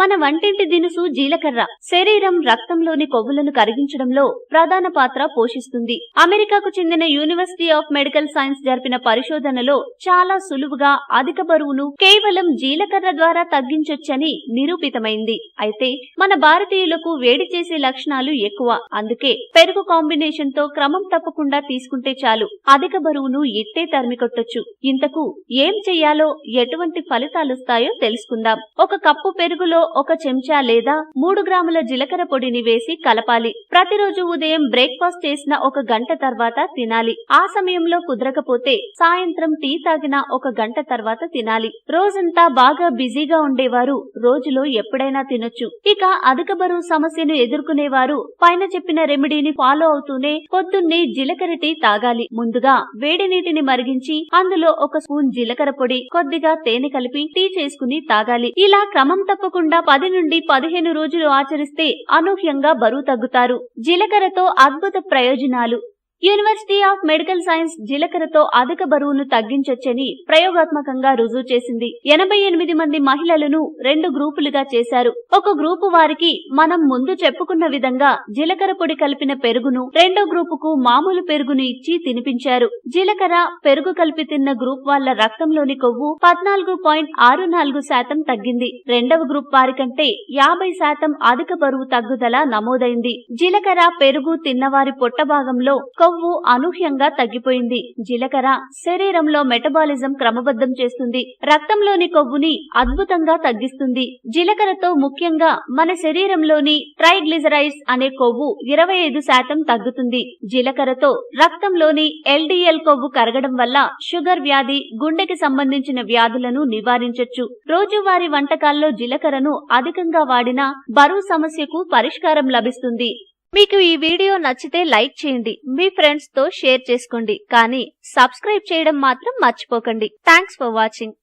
మన వంటింటి దినుసు జీలకర్ర శరీరం రక్తంలోని కొవ్వులను కరిగించడంలో ప్రధాన పాత్ర పోషిస్తుంది. అమెరికాకు చెందిన యూనివర్సిటీ ఆఫ్ మెడికల్ సైన్స్ జరిపిన పరిశోధనలో చాలా సులువుగా అధిక బరువును కేవలం జీలకర్ర ద్వారా తగ్గించొచ్చని నిరూపితమైంది. అయితే మన భారతీయులకు వేడి చేసే లక్షణాలు ఎక్కువ. అందుకే పెరుగు కాంబినేషన్ తో క్రమం తప్పకుండా తీసుకుంటే చాలు అధిక బరువును ఇట్టే తరిమికొట్టొచ్చు. ఇంతకు ఏం చెయ్యాలో, ఎటువంటి ఫలితాలొస్తాయో తెలుసుకుందాం. ఒక కప్పు పెరుగులో 1 చెంచా లేదా 3 గ్రాముల జీలకర్ర పొడిని వేసి కలపాలి. ప్రతిరోజు ఉదయం బ్రేక్ఫాస్ట్ చేసిన 1 గంట తర్వాత తినాలి. ఆ సమయంలో కుదరకపోతే సాయంత్రం టీ తాగిన 1 గంట తర్వాత తినాలి. రోజంతా బాగా బిజీగా ఉండేవారు రోజులో ఎప్పుడైనా తినొచ్చు. ఇక అధిక బరువు సమస్యను ఎదుర్కొనేవారు పైన చెప్పిన రెమెడీని ఫాలో అవుతూనే పొద్దున్నే జీలకర్ర టీ తాగాలి. ముందుగా వేడి నీటిని మరిగించి అందులో 1 స్పూన్ జీలకర్ర పొడి, కొద్దిగా తేనె కలిపి టీ చేసుకుని తాగాలి. ఇలా క్రమం తప్పకుండా 10 నుండి 15 రోజులు ఆచరిస్తే అనూహ్యంగా బరువు తగ్గుతారు. జీలకర్రతో అద్భుత ప్రయోజనాలు. యూనివర్సిటీ ఆఫ్ మెడికల్ సైన్స్ జీలకర్రతో అధిక బరువును తగ్గించొచ్చని ప్రయోగాత్మకంగా రుజువు చేసింది. 88 మంది మహిళలను 2 గ్రూపులుగా చేశారు. ఒక గ్రూపు వారికి మనం ముందు చెప్పుకున్న విధంగా జీలకర్ర పొడి కలిపిన పెరుగును, రెండో గ్రూపుకు మామూలు పెరుగును ఇచ్చి తినిపించారు. జీలకర్ర, పెరుగు కలిపి తిన్న గ్రూప్ వాళ్ల రక్తంలోని కొవ్వు 14.64% తగ్గింది. రెండవ గ్రూప్ వారి కంటే 50% అధిక బరువు తగ్గుదల నమోదైంది. జీలకర్ర, పెరుగు తిన్నవారి పొట్ట భాగంలో కొవ్వు అనూహ్యంగా తగ్గిపోయింది. జీలకర్ర శరీరంలో మెటబాలిజం క్రమబద్ధం చేస్తుంది. రక్తంలోని కొవ్వుని అద్భుతంగా తగ్గిస్తుంది. జీలకర్రతో ముఖ్యంగా మన శరీరంలోని ట్రైగ్లిజరైడ్స్ అనే కొవ్వు 25% తగ్గుతుంది. జీలకర్రతో రక్తంలోని LDL కొవ్వు కరగడం వల్ల షుగర్ వ్యాధి, గుండెకి సంబంధించిన వ్యాధులను నివారించొచ్చు. రోజువారీ వంటకాల్లో జీలకర్రను అధికంగా వాడినా బరువు సమస్యకు పరిష్కారం లభిస్తుంది. మీకు ఈ వీడియో నచ్చితే లైక్ చేయండి, మీ ఫ్రెండ్స్ తో షేర్ చేసుకోండి, కానీ సబ్స్క్రైబ్ చేయడం మాత్రం మర్చిపోకండి. Thanks for watching.